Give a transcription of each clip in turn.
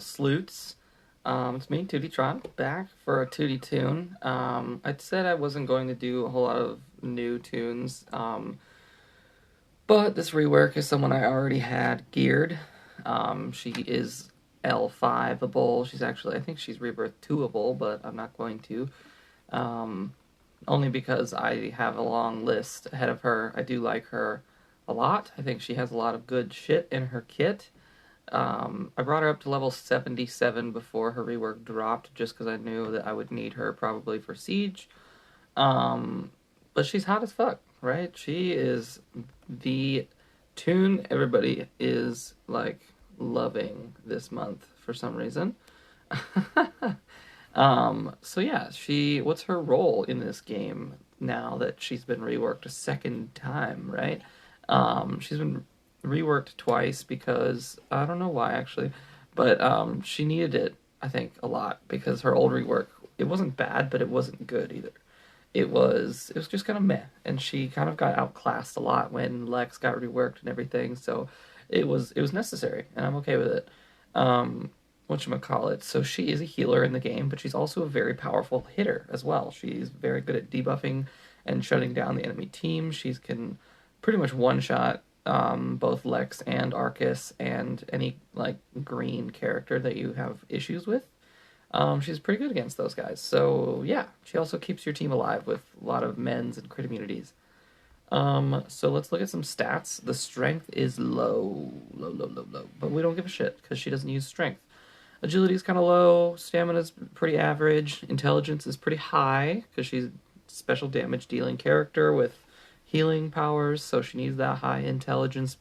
sleuths. It's me, Tewty Tron, back for a Tewty Toon. I said I wasn't going to do a whole lot of new tunes, but this rework is someone I already had geared. She is L5able. She's actually, I think she's Rebirth 2able, but I'm not going to. Only because I have a long list ahead of her. I do like her a lot. I think she has a lot of good shit in her kit. I brought her up to level 77 before her rework dropped, just because I knew that I would need her probably for Siege. But she's hot as fuck, right? She is the tune everybody is, like, loving this month for some reason. So yeah, what's her role in this game now that she's been reworked a second time, right? She's been reworked twice because I don't know why actually, but she needed it, I think, a lot because her old rework, it wasn't bad, but it wasn't good either. It was just kind of meh, and she kind of got outclassed a lot when Lex got reworked and everything. So it was necessary, and I'm okay with it. Whatchamacallit. So she is a healer in the game, but she's also a very powerful hitter as well. She's very good at debuffing and shutting down the enemy team. She can pretty much one-shot both Lex and Arcus and any like green character that you have issues with. She's pretty good against those guys. So yeah, she also keeps your team alive with a lot of mens and crit immunities. So let's look at some stats. The strength is low, but we don't give a shit because she doesn't use strength. Agility is kind of low. Stamina is pretty average. Intelligence is pretty high because she's a special damage dealing character with healing powers, so she needs that high intelligence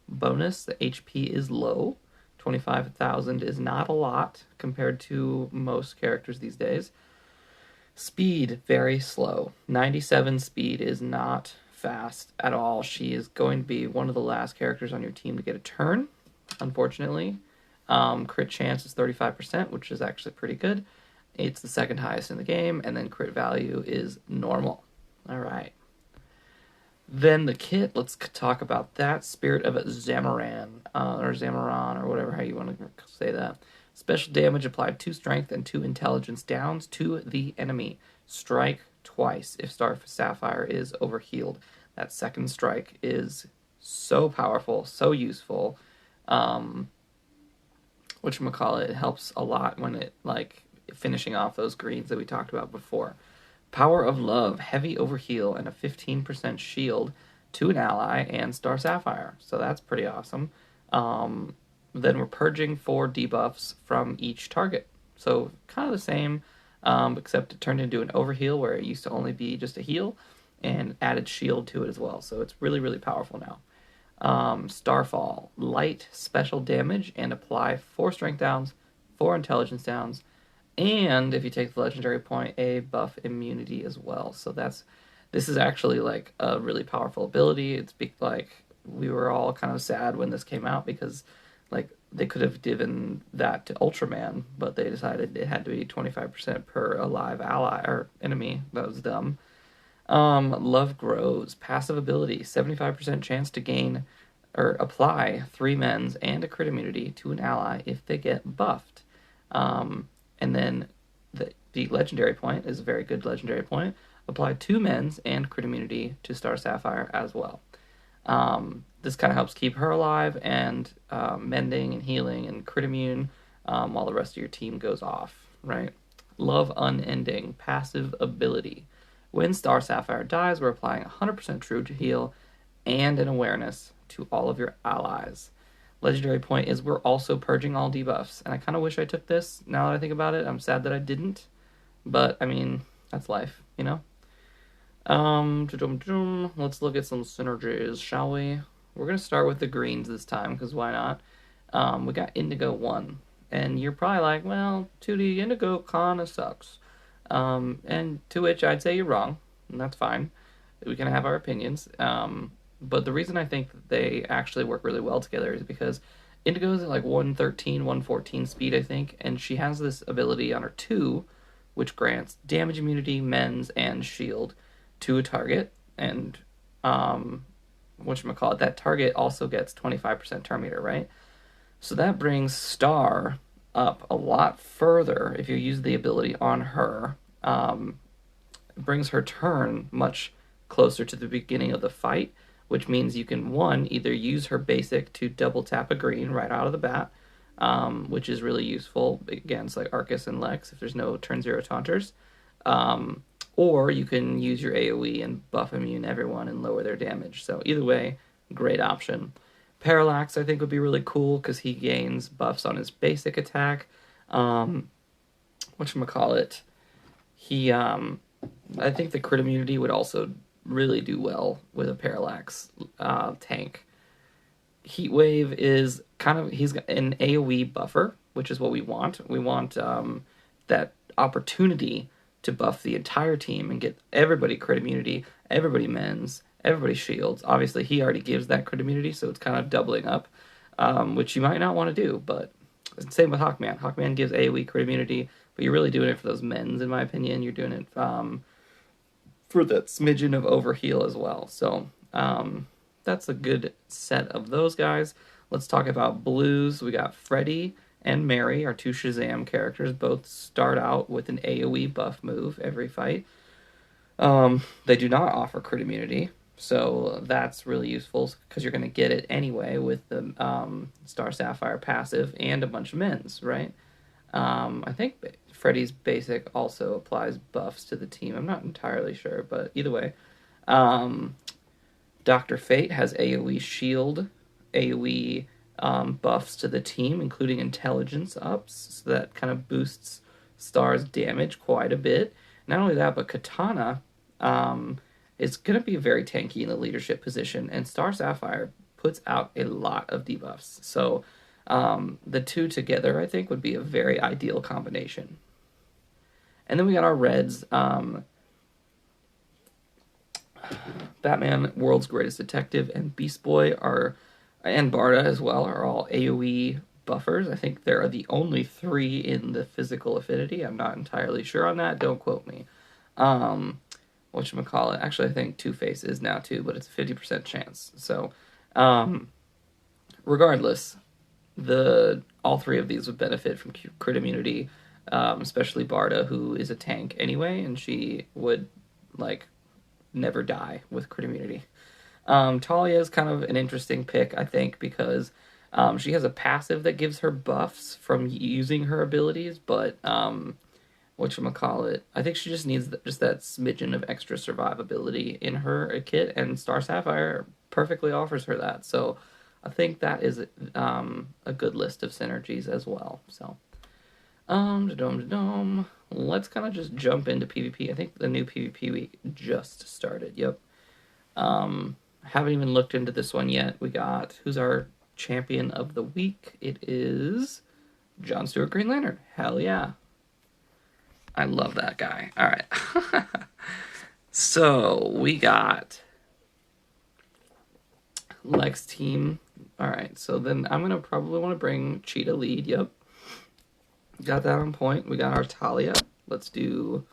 bonus. The HP is low. 25,000 is not a lot compared to most characters these days. Speed, very slow. 97 speed is not fast at all. She is going to be one of the last characters on your team to get a turn, unfortunately. Crit chance is 35%, which is actually pretty good. It's the second highest in the game, and then crit value is normal. All right. Then the kit, let's talk about that. Spirit of Zamaran, or Zamaran, or whatever how you want to say that. Special damage applied 2 strength and 2 intelligence downs to the enemy. Strike twice if Star Sapphire is overhealed. That second strike is so powerful, so useful. Whatchamacallit, it helps a lot when it, like, finishing off those greens that we talked about before. Power of Love, heavy overheal, and a 15% shield to an ally and Star Sapphire. So that's pretty awesome. Then we're purging 4 debuffs from each target. So kind of the same, except it turned into an overheal where it used to only be just a heal, and added shield to it as well. So it's really, really powerful now. Starfall, light special damage, and apply 4 strength downs, 4 intelligence downs, and if you take the legendary point, a buff immunity as well. So this is actually like a really powerful ability. It's like we were all kind of sad when this came out because like they could have given that to Ultraman, but they decided it had to be 25% per alive ally or enemy. That was dumb. Love Grows, passive ability, 75% chance to gain or apply 3 mens and a crit immunity to an ally if they get buffed. And then the legendary point is a very good legendary point. Apply 2 mens and crit immunity to Star Sapphire as well. This kind of helps keep her alive and mending and healing and crit immune while the rest of your team goes off, right? Love Unending, passive ability. When Star Sapphire dies, we're applying 100% true to heal and an awareness to all of your allies. Legendary point is we're also purging all debuffs, and I kind of wish I took this. Now that I think about it, I'm sad that I didn't, but I mean, that's life, you know? Let's look at some synergies, shall we? We're going to start with the greens this time, because why not? We got Indigo 1, and you're probably like, well, 2D Indigo kind of sucks. And to which I'd say you're wrong, and that's fine. We can have our opinions. But the reason I think that they actually work really well together is because Indigo's at like 113, 114 speed, I think, and she has this ability on her 2, which grants damage immunity, mens, and shield to a target. And that target also gets 25% turn meter, right? So that brings Star up a lot further if you use the ability on her. It brings her turn much closer to the beginning of the fight, which means you can, one, either use her basic to double tap a green right out of the bat, which is really useful against like Arcus and Lex if there's no turn 0 taunters. Or you can use your AoE and buff immune everyone and lower their damage. So either way, great option. Parallax, I think, would be really cool because he gains buffs on his basic attack. Whatchamacallit? He, I think the crit immunity would also really do well with a Parallax tank. Heat Wave is he's an AoE buffer, which is what we want. We want that opportunity to buff the entire team and get everybody crit immunity, everybody mends, everybody shields. Obviously, he already gives that crit immunity, so it's kind of doubling up, which you might not want to do, but same with Hawkman. Hawkman gives AoE crit immunity, but you're really doing it for those mends, in my opinion. You're doing it for that smidgen of overheal as well. So that's a good set of those guys. Let's talk about blues. We got Freddy and Mary, our two Shazam characters. Both start out with an AoE buff move every fight. They do not offer crit immunity, so that's really useful because you're going to get it anyway with the Star Sapphire passive and a bunch of mends, right? I think Freddy's basic also applies buffs to the team. I'm not entirely sure, but either way. Dr. Fate has AoE shield, AoE buffs to the team, including intelligence ups, so that kind of boosts Star's damage quite a bit. Not only that, but Katana is going to be very tanky in the leadership position, and Star Sapphire puts out a lot of debuffs. So the two together, I think, would be a very ideal combination. And then we got our reds. Batman, World's Greatest Detective, and Beast Boy and Barda as well, are all AoE buffers. I think there are the only 3 in the physical affinity. I'm not entirely sure on that. Don't quote me. Whatchamacallit? Actually, I think Two-Face is now too, but it's a 50% chance. So, regardless, all 3 of these would benefit from crit immunity, especially Barda, who is a tank anyway, and she would, never die with crit immunity. Talia is kind of an interesting pick, I think, because she has a passive that gives her buffs from using her abilities, but whatchamacallit, I think she just needs just that smidgen of extra survivability in her kit, and Star Sapphire perfectly offers her that. So I think that is a good list of synergies as well. So let's kind of just jump into PvP. I think the new PvP week just started. Yep. Haven't even looked into this one yet. We got, who's our champion of the week? It is John Stewart Green Lantern. Hell yeah. I love that guy. All right. So we got Lex team. All right. So then I'm going to probably want to bring Cheetah lead. Yep. Got that on point. We got our Talia. Let's do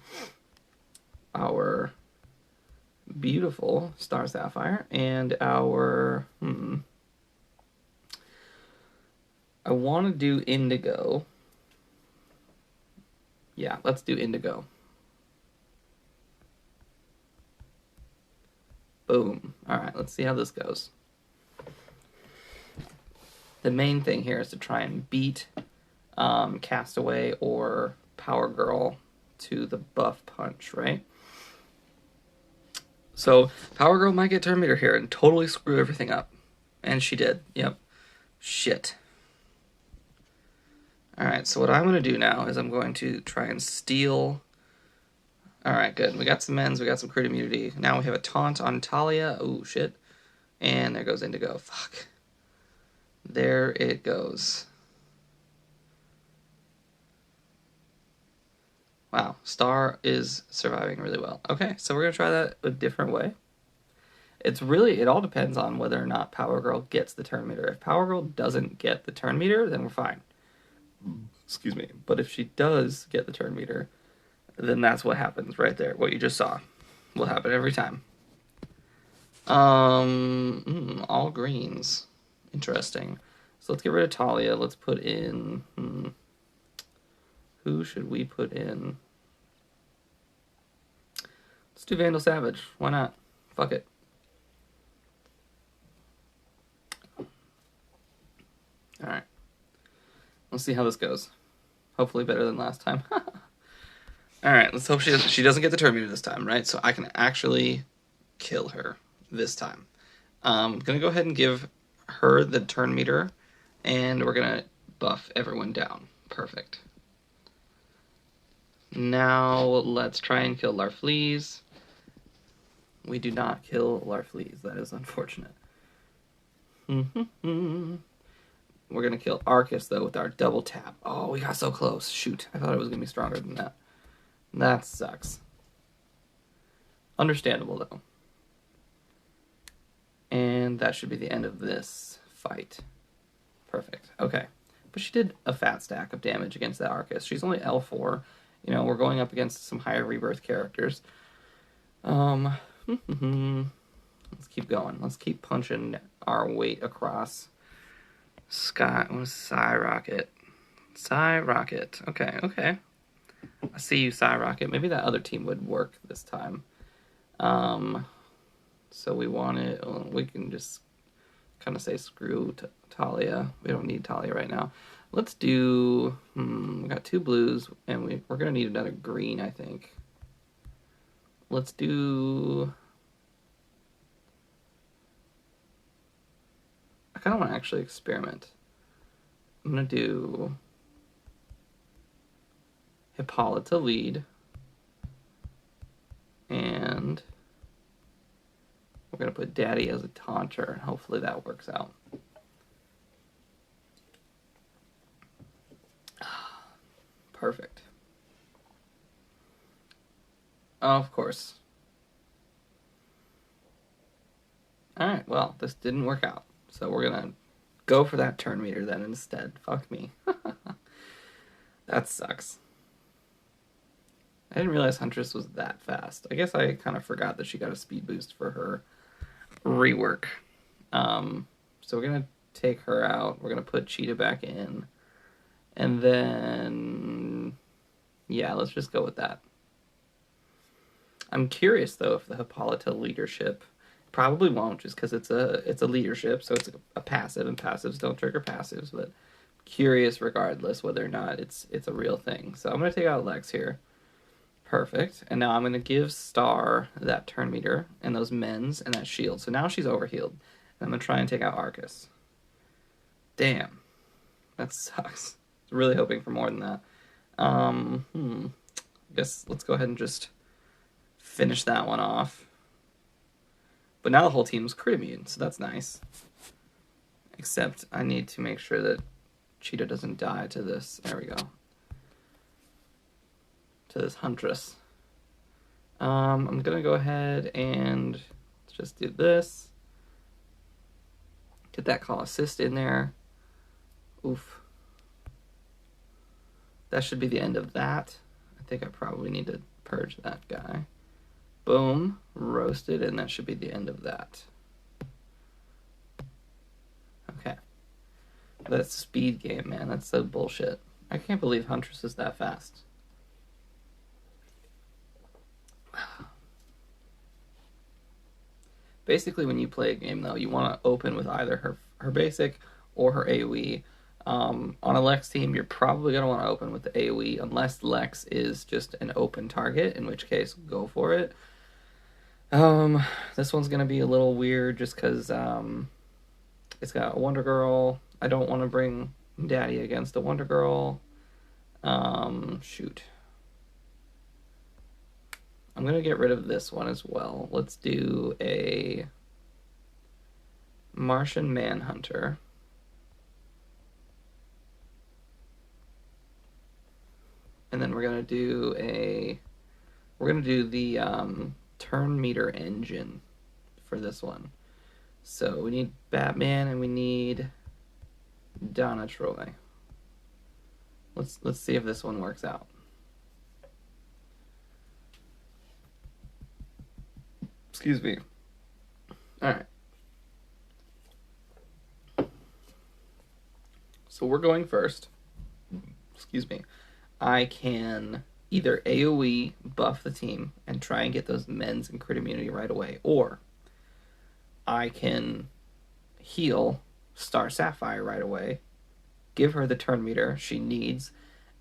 our beautiful Star Sapphire and our I want to do Indigo. Yeah, let's do Indigo. Boom. All right, let's see how this goes. The main thing here is to try and beat Castaway or Power Girl to the buff punch, right? So Power Girl might get turn meter here and totally screw everything up. And she did. Yep. Shit. Alright, so what I'm going to do now is I'm going to try and steal... Alright, good. We got some mends, we got some crit immunity. Now we have a taunt on Talia. Oh, shit. And there goes Indigo. Fuck. There it goes. Wow, Star is surviving really well. Okay, so we're going to try that a different way. It all depends on whether or not Power Girl gets the turn meter. If Power Girl doesn't get the turn meter, then we're fine. Excuse me. But if she does get the turn meter, then that's what happens right there. What you just saw will happen every time. All greens. Interesting. So let's get rid of Talia. Let's put in... Who should we put in? Let's do Vandal Savage. Why not? Fuck it. Alright. Let's see how this goes. Hopefully better than last time. Alright, let's hope she doesn't get the turn meter this time, right? So I can actually kill her this time. I'm going to go ahead and give her the turn meter, and we're going to buff everyone down. Perfect. Now let's try and kill Larfleeze. We do not kill Larfleeze. That is unfortunate. We're going to kill Arcus, though, with our double tap. Oh, we got so close. Shoot. I thought it was going to be stronger than that. That sucks. Understandable, though. And that should be the end of this fight. Perfect. Okay. But she did a fat stack of damage against that Arcus. She's only L4. You know, we're going up against some higher rebirth characters. Let's keep going. Let's keep punching our weight across. Skyrocket. Rocket. Okay, okay. I see you, Rocket. Maybe that other team would work this time. So we want it. We can just kind of say screw Talia. We don't need Talia right now. Let's do. We got 2 blues, and we're gonna need another green, I think. Let's do. I kind of want to actually experiment. I'm gonna do Hippolyta lead, and we're gonna put Daddy as a taunter, and hopefully that works out. Perfect. Oh, of course. Alright, well, this didn't work out. So we're gonna go for that turn meter then instead. Fuck me. That sucks. I didn't realize Huntress was that fast. I guess I kind of forgot that she got a speed boost for her rework. So we're gonna take her out. We're gonna put Cheetah back in. And then, yeah, let's just go with that. I'm curious, though, if the Hippolyta leadership probably won't, just because it's a leadership, so it's a passive, and passives don't trigger passives, but curious regardless whether or not it's a real thing. So I'm going to take out Lex here. Perfect. And now I'm going to give Star that turn meter, and those mens, and that shield. So now she's overhealed. And I'm going to try and take out Arcus. Damn. That sucks. I was really hoping for more than that. I guess let's go ahead and just finish that one off. But now the whole team's crit immune, so that's nice. Except I need to make sure that Cheetah doesn't die to this. There we go. To this Huntress. I'm gonna go ahead and let's just do this. Get that call assist in there. Oof. That should be the end of that. I think I probably need to purge that guy. Boom. Roasted, and that should be the end of that. Okay. That speed game, man. That's so bullshit. I can't believe Huntress is that fast. Basically, when you play a game, though, you want to open with either her basic or her AoE. On a Lex team, you're probably going to want to open with the AoE, unless Lex is just an open target, in which case, go for it. This one's going to be a little weird, just because it's got a Wonder Girl. I don't want to bring Daddy against a Wonder Girl. Shoot. I'm going to get rid of this one as well. Let's do a Martian Manhunter. And then we're going to do the turn meter engine for this one. So we need Batman and we need Donna Troy. Let's see if this one works out. Excuse me. Alright. So we're going first. Excuse me. I can either AoE buff the team and try and get those mends and crit immunity right away, or I can heal Star Sapphire right away, give her the turn meter she needs,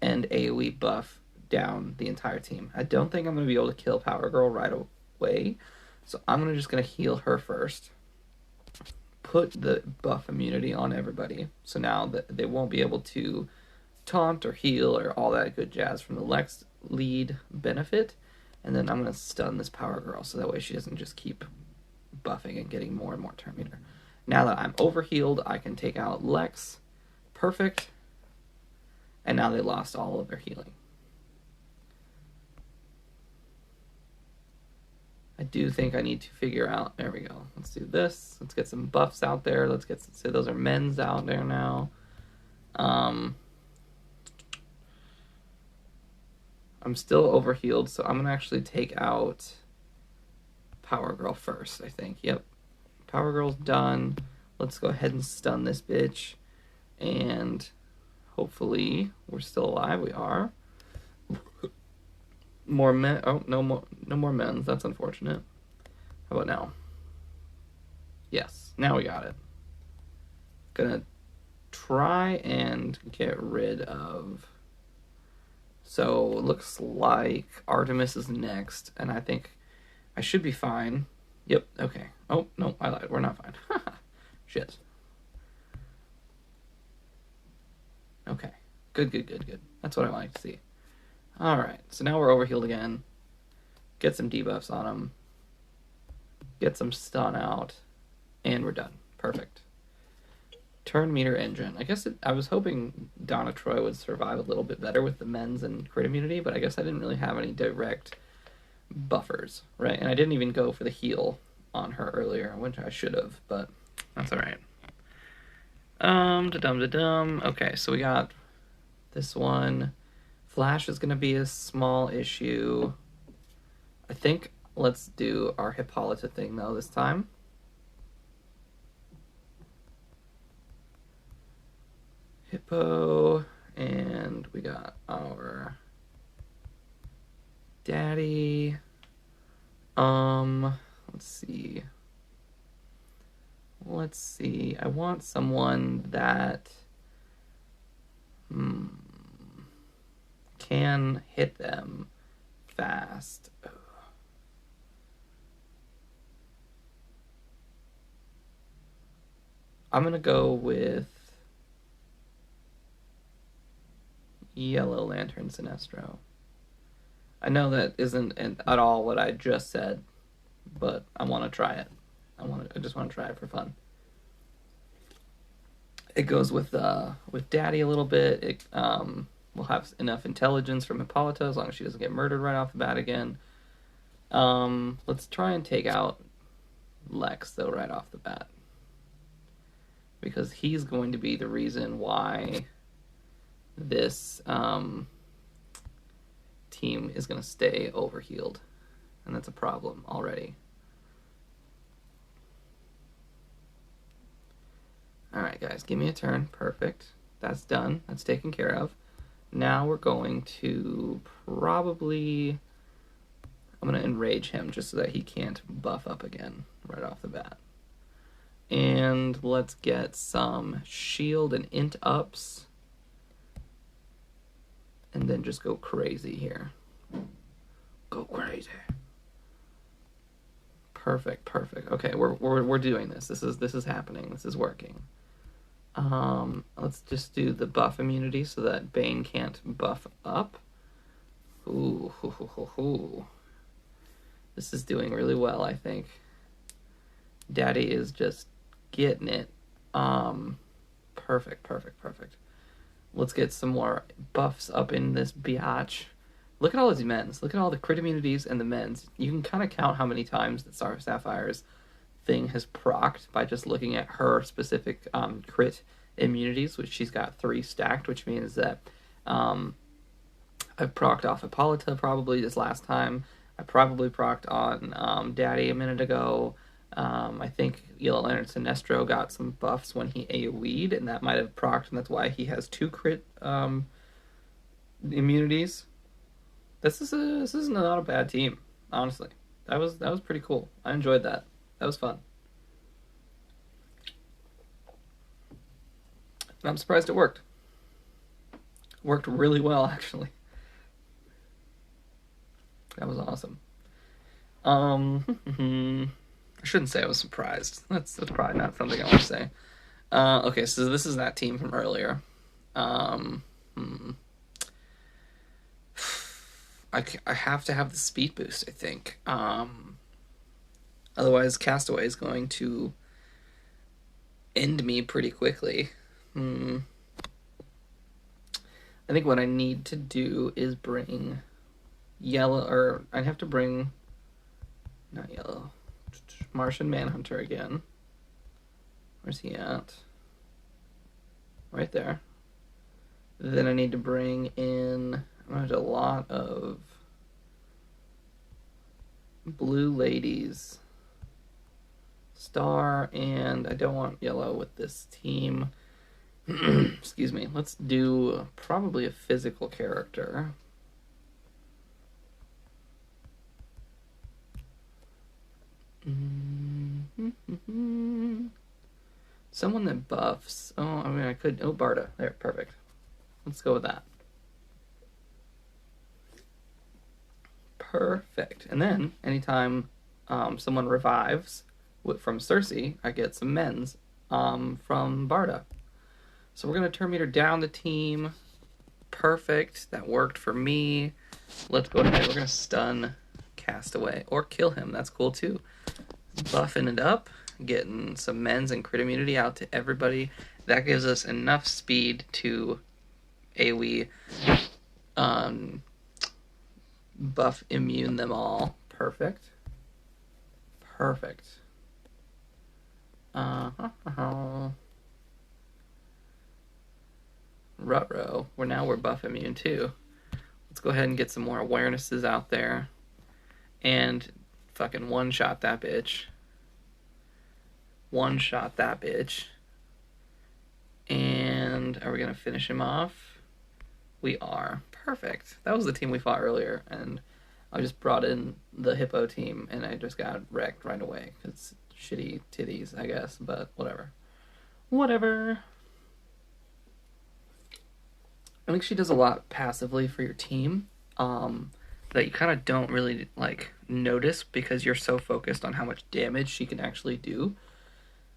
and AoE buff down the entire team. I don't think I'm going to be able to kill Power Girl right away, so I'm just going to heal her first. Put the buff immunity on everybody, so now that they won't be able to taunt or heal or all that good jazz from the Lex lead benefit. And then I'm going to stun this Power Girl, so that way she doesn't just keep buffing and getting more and more turn meter. Now that I'm overhealed, I can take out Lex. Perfect. And now they lost all of their healing. I do think I need to figure out... There we go. Let's do this. Let's get some buffs out there. Let's get... Say those are men's out there now. I'm still overhealed, so I'm going to actually take out Power Girl first, I think. Yep. Power Girl's done. Let's go ahead and stun this bitch. And hopefully we're still alive. We are. More men. Oh, no more men's. That's unfortunate. How about now? Yes. Now we got it. Gonna try and get rid of... So, it looks like Artemis is next, and I think I should be fine. Yep, okay. Oh, no, I lied. We're not fine. Shit. Okay. Good. That's what I like to see. Alright, so now we're overhealed again. Get some debuffs on him. Get some stun out. And we're done. Perfect. Turn meter engine. I guess I was hoping Donna Troy would survive a little bit better with the men's and crit immunity, but I guess I didn't really have any direct buffers, right? And I didn't even go for the heal on her earlier, which I should have, but that's alright. Okay, so we got this one. Flash is going to be a small issue. I think let's do our Hippolyta thing, though, this time. Hippo, and we got our daddy. Let's see. I want someone that can hit them fast. I'm gonna go with Yellow Lantern Sinestro. I know that isn't at all what I just said, but I want to try it. I just want to try it for fun. It goes with Daddy a little bit. It will have enough intelligence from Hippolyta as long as she doesn't get murdered right off the bat again. Let's try and take out Lex though right off the bat, because he's going to be the reason why this team is going to stay overhealed, and that's a problem already. Alright guys, give me a turn. Perfect. That's done. That's taken care of. Now we're going to probably... I'm going to enrage him just so that he can't buff up again right off the bat. And let's get some shield and int ups. And then just go crazy here. Go crazy. Perfect. Okay, we're doing this. This is happening. This is working. Let's just do the buff immunity so that Bane can't buff up. Ooh. This is doing really well, I think. Daddy is just getting it. Perfect. Let's get some more buffs up in this biatch. Look at all these men's. Look at all the crit immunities and the men's. You can kind of count how many times that Star Sapphire's thing has procced by just looking at her specific crit immunities, which she's got 3 stacked, which means that I've procced off Hippolyta probably this last time. I probably procced on Daddy a minute ago. I think Yellow Lantern Sinestro got some buffs when he AoE'd, and that might have procced, and that's why he has 2 crit immunities. This is not a bad team, honestly. That was pretty cool. I enjoyed that. That was fun. And I'm surprised it worked. Worked really well, actually. That was awesome. I shouldn't say I was surprised. That's probably not something I want to say. Okay, so this is that team from earlier. I have to have the speed boost, I think. Otherwise, Castaway is going to end me pretty quickly. I think what I need to do is bring yellow, or I'd have to bring, not yellow, Martian Manhunter again. Where's he at? Right there. Then I need to bring in, a lot of blue ladies. Star, and I don't want yellow with this team. Excuse me. Let's do probably a physical character. Someone that buffs. Oh, I mean, I could. Oh, Barda. There, perfect. Let's go with that. Perfect. And then, anytime someone revives from Cersei, I get some men's from Barda. So we're going to turn meter down the team. Perfect. That worked for me. Let's go ahead. We're going to stun Castaway. Or kill him. That's cool, too. Buffing it up. Getting some men's and crit immunity out to everybody. That gives us enough speed to AoE buff immune them all. Perfect. Perfect. Ruh-roh. We're buff immune too. Let's go ahead and get some more awarenesses out there. And fucking one-shot that bitch. One-shot that bitch. And are we going to finish him off? We are. Perfect. That was the team we fought earlier. And I just brought in the Hippo team, and I just got wrecked right away. It's shitty titties, I guess, but whatever. Whatever. I think she does a lot passively for your team that you kind of don't really notice because you're so focused on how much damage she can actually do.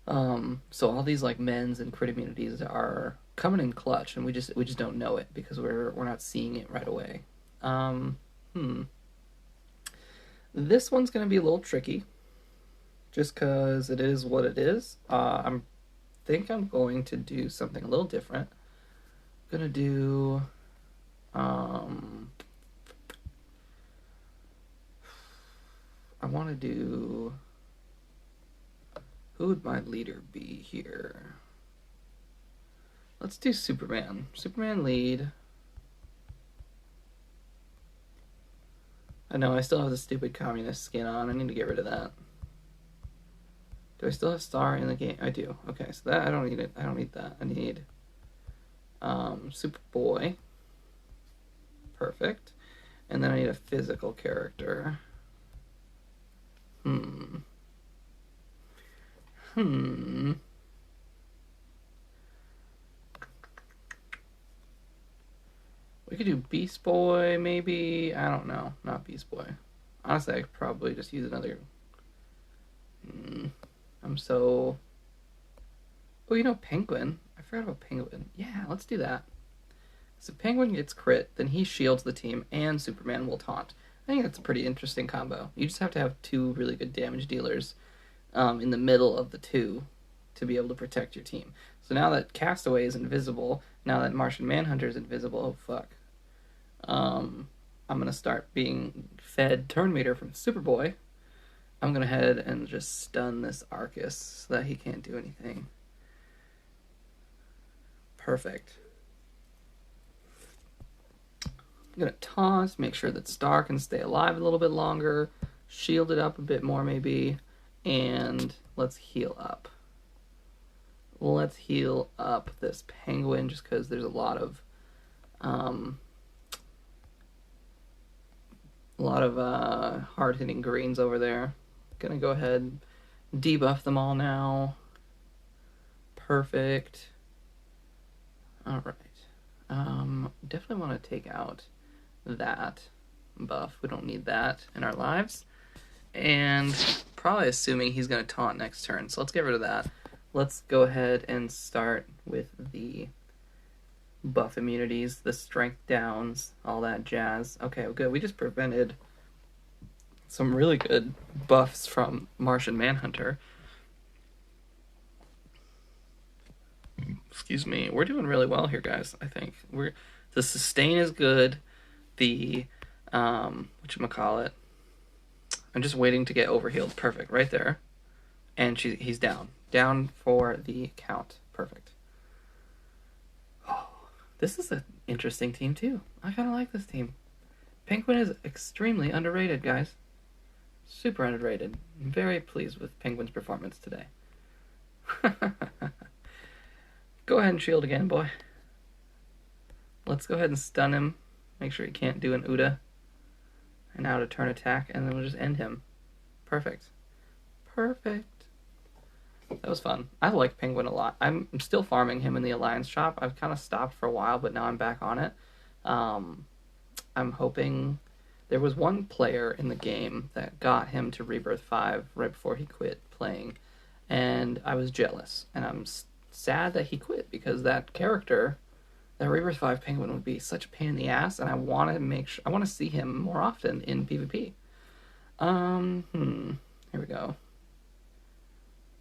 So all these men's and crit immunities are coming in clutch, and we just don't know it because we're not seeing it right away. This one's gonna be a little tricky, just because it is what it is. I think I'm going to do something a little different. I'm gonna do I want to do. Who would my leader be here? Let's do Superman. Superman lead. I know, I still have the stupid communist skin on. I need to get rid of that. Do I still have Star in the game? I do. Okay, so that, I don't need it. I don't need that. I need Superboy. Perfect. And then I need a physical character. We could do Beast Boy, maybe. I don't know. Not Beast Boy. Honestly, I could probably just use another. I'm so. Oh, Penguin. I forgot about Penguin. Yeah, let's do that. So Penguin gets crit, then he shields the team, and Superman will taunt. I think that's a pretty interesting combo. You just have to have two really good damage dealers in the middle of the two to be able to protect your team. So now that Castaway is invisible, now that Martian Manhunter is invisible, oh fuck. I'm going to start being fed turn meter from Superboy. I'm going to head and just stun this Arcus so that he can't do anything. Perfect. I'm going to toss, make sure that Star can stay alive a little bit longer, shield it up a bit more maybe, and let's heal up. Let's heal up this Penguin just because there's a lot of A lot of hard-hitting greens over there. Gonna go ahead, debuff them all now. Perfect. All right. Definitely want to take out that buff. We don't need that in our lives. And probably assuming he's going to taunt next turn. So let's get rid of that. Let's go ahead and start with the buff immunities, the strength downs, all that jazz. Okay, good. We just prevented some really good buffs from Martian Manhunter. Excuse me. We're doing really well here, guys. I think the sustain is good. The whatchamacallit. I'm just waiting to get overhealed. Perfect, right there. And he's down. Down for the count. Perfect. Oh, this is an interesting team too. I kind of like this team. Penguin is extremely underrated, guys. Super underrated. I'm very pleased with Penguin's performance today. Go ahead and shield again, boy. Let's go ahead and stun him. Make sure he can't do an Uda. An out of turn attack, and then we'll just end him. Perfect. Perfect. That was fun. I like Penguin a lot. I'm still farming him in the Alliance shop. I've kind of stopped for a while, but now I'm back on it. I'm hoping... There was one player in the game that got him to Rebirth 5 right before he quit playing, and I was jealous. And I'm sad that he quit, because that character, that Rebirth 5 Penguin, would be such a pain in the ass, and I want to see him more often in PvP. Here we go.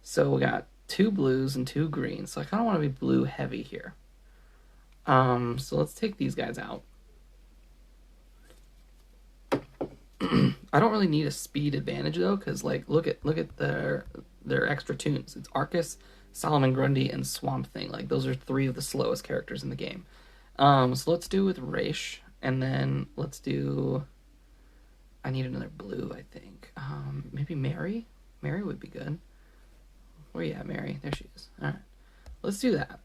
So we got 2 blues and 2 greens, so I kind of want to be blue heavy here. So let's take these guys out. I don't really need a speed advantage though, because like look at their extra tunes. It's Arcus, Solomon Grundy, and Swamp Thing. Like those are 3 of the slowest characters in the game. So let's do with Raish, and then let's do... I need another blue, I think. Maybe Mary? Mary would be good. Where you at, Mary? There she is. Alright. Let's do that.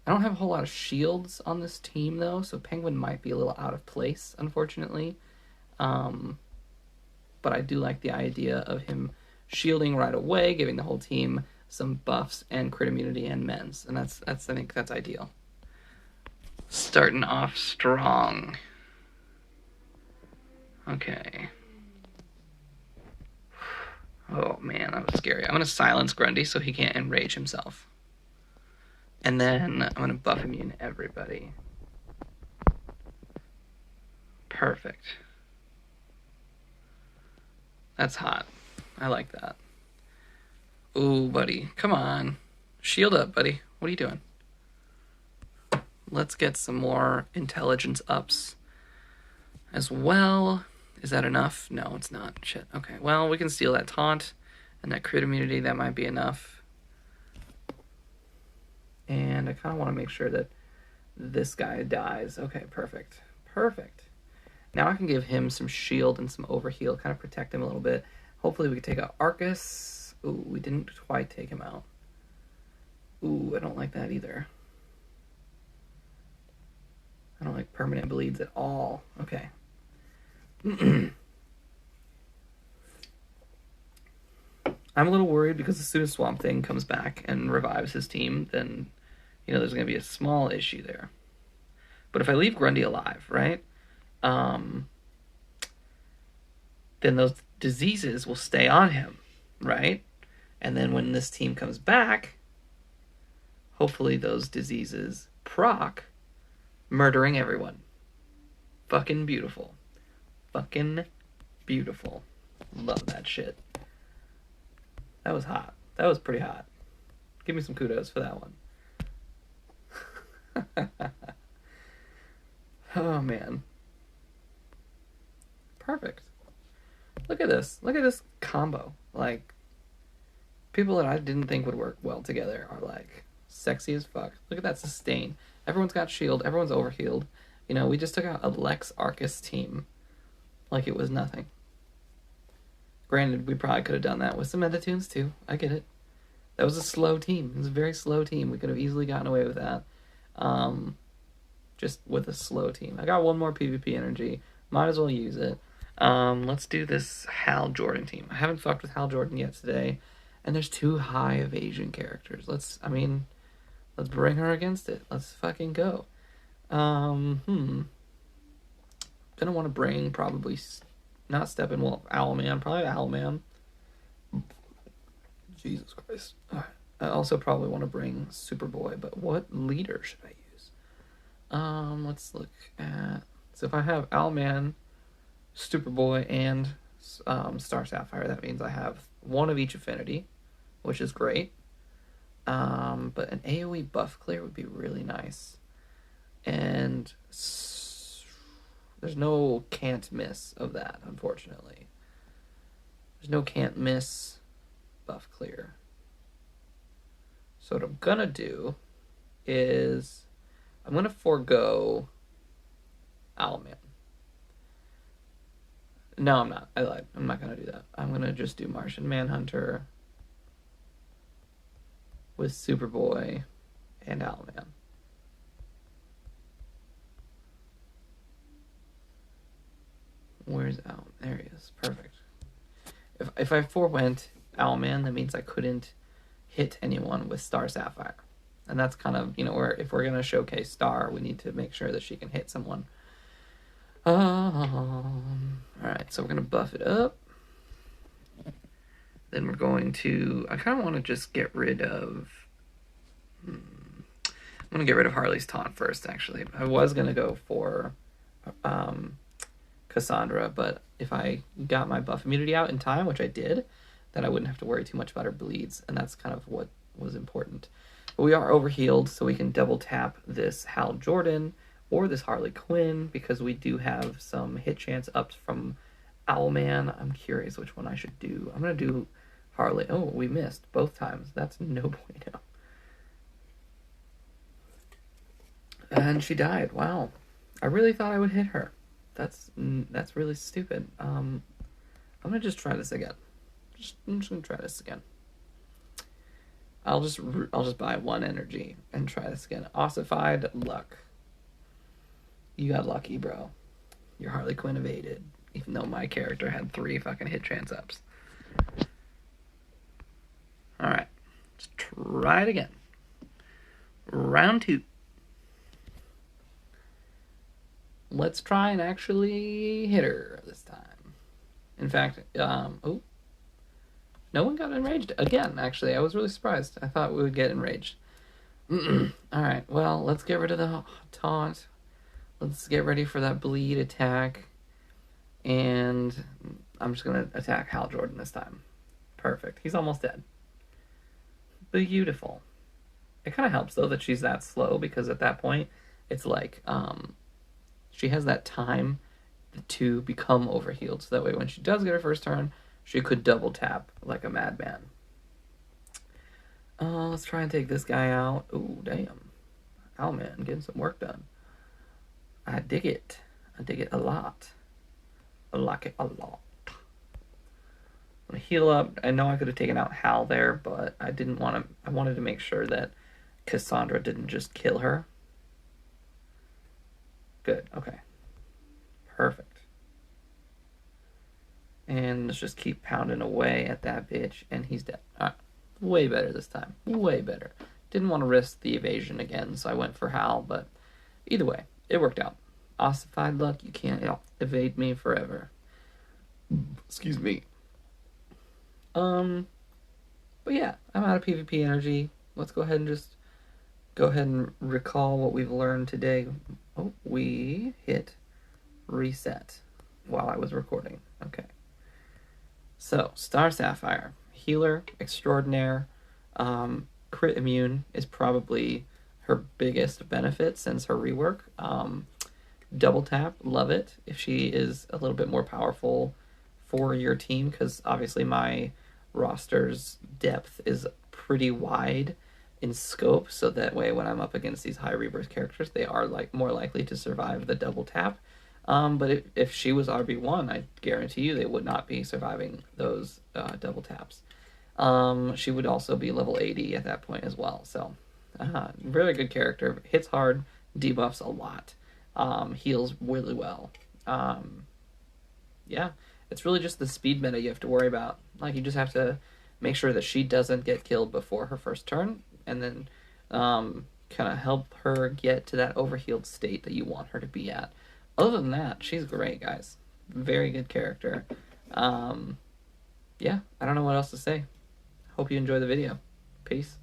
I don't have a whole lot of shields on this team, though, so Penguin might be a little out of place, unfortunately. But I do like the idea of him shielding right away, giving the whole team some buffs and crit immunity and mens, and that's I think that's ideal. Starting off strong. Okay. Oh man, that was scary. I'm gonna silence Grundy so he can't enrage himself. And then I'm gonna buff immune everybody. Perfect. That's hot. I like that. Ooh, buddy. Come on. Shield up, buddy. What are you doing? Let's get some more intelligence ups as well. Is that enough? No, it's not. Shit. Okay. Well, we can steal that taunt and that crit immunity. That might be enough. And I kind of want to make sure that this guy dies. Okay, perfect. Perfect. Now I can give him some shield and some overheal, kind of protect him a little bit. Hopefully we can take out Arcus. Ooh, we didn't quite take him out. Ooh, I don't like that either. I don't like permanent bleeds at all. Okay. I'm a little worried because as soon as Swamp Thing comes back and revives his team, then, you know, there's going to be a small issue there. But if I leave Grundy alive, right, then those diseases will stay on him, right? And then when this team comes back, hopefully those diseases proc, murdering everyone. Fucking beautiful. Fucking beautiful. Love that shit. That was hot. That was pretty hot. Give me some kudos for that one. Oh, man. Perfect. Look at this. Look at this combo. Like, people that I didn't think would work well together are, like, sexy as fuck. Look at that sustain. Everyone's got shield. Everyone's overhealed. You know, we just took out a Lex Arcus team like it was nothing. Granted, we probably could have done that with some Tewty Toons too. I get it. That was a slow team. It was a very slow team. We could have easily gotten away with that. Just with a slow team. I got one more PvP energy. Might as well use it. Let's do this Hal Jordan team. I haven't fucked with Hal Jordan yet today, and there's 2 high evasion characters. Let's bring her against it. Let's fucking go. Gonna want to bring probably not Steppenwolf, Owlman, probably Owlman. Jesus Christ. I also probably want to bring Superboy, but what leader should I use? Let's look at... So if I have Owlman, Superboy, and Star Sapphire, that means I have 1 of each affinity, which is great. But an AoE buff clear would be really nice. And there's no can't miss of that, unfortunately. There's no can't miss buff clear. So what I'm gonna do is I'm gonna forego Owlman. No, I'm not. I lied. I'm not gonna do that. I'm gonna just do Martian Manhunter with Superboy and Owlman. Where's Owlman? There he is. Perfect. If I forewent Owlman, that means I couldn't hit anyone with Star Sapphire. And that's kind of, where if we're going to showcase Star, we need to make sure that she can hit someone. Alright, so we're going to buff it up. Then we're going to... I kind of want to just get rid of... I'm going to get rid of Harley's taunt first, actually. I was going to go for Cassandra, but if I got my buff immunity out in time, which I did, then I wouldn't have to worry too much about her bleeds, and that's kind of what was important. But we are overhealed, so we can double tap this Hal Jordan or this Harley Quinn, because we do have some hit chance ups from Owlman. I'm curious which one I should do. I'm going to do Harley. Oh, we missed both times. That's no bueno. And she died. Wow. I really thought I would hit her. That's really stupid. I'm going to just try this again. I'm just gonna try this again. I'll just buy 1 energy and try this again. Ossified luck. You got lucky, bro. Your Harley Quinn evaded, even though my character had 3 fucking hit chance ups. All right, let's try it again. Round 2. Let's try and actually hit her this time. In fact, no one got enraged again, actually. I was really surprised. I thought we would get enraged. Alright, well, let's get rid of the taunt. Let's get ready for that bleed attack. And I'm just going to attack Hal Jordan this time. Perfect. He's almost dead. Beautiful. It kind of helps, though, that she's that slow, because at that point, it's like, she has that time to become overhealed. So that way, when she does get her first turn, she could double tap like a madman. Let's try and take this guy out. Ooh, damn. Owlman, getting some work done. I dig it. I dig it a lot. I like it a lot. I'm gonna heal up. I know I could have taken out Hal there, but I didn't want to. I wanted to make sure that Cassandra didn't just kill her. Good, okay. Perfect. And let's just keep pounding away at that bitch, and he's dead. Alright, way better this time. Way better. Didn't want to risk the evasion again, so I went for Hal, but either way, it worked out. Ossified luck, you can't evade me forever. Excuse me. But yeah, I'm out of PvP energy. Let's go ahead and recall what we've learned today. Oh, we hit reset while I was recording. Okay. So, Star Sapphire, healer extraordinaire. Crit immune is probably her biggest benefit since her rework. Double tap, love it. If she is a little bit more powerful for your team, because obviously my roster's depth is pretty wide in scope, so that way when I'm up against these high rebirth characters, they are more likely to survive the double tap. But if she was RB1, I guarantee you they would not be surviving those double taps. She would also be level 80 at that point as well. So, really good character. Hits hard, debuffs a lot, heals really well. Yeah, it's really just the speed meta you have to worry about. Like, you just have to make sure that she doesn't get killed before her first turn, and then kind of help her get to that overhealed state that you want her to be at. Other than that, she's great, guys. Very good character. Yeah, I don't know what else to say. Hope you enjoy the video. Peace.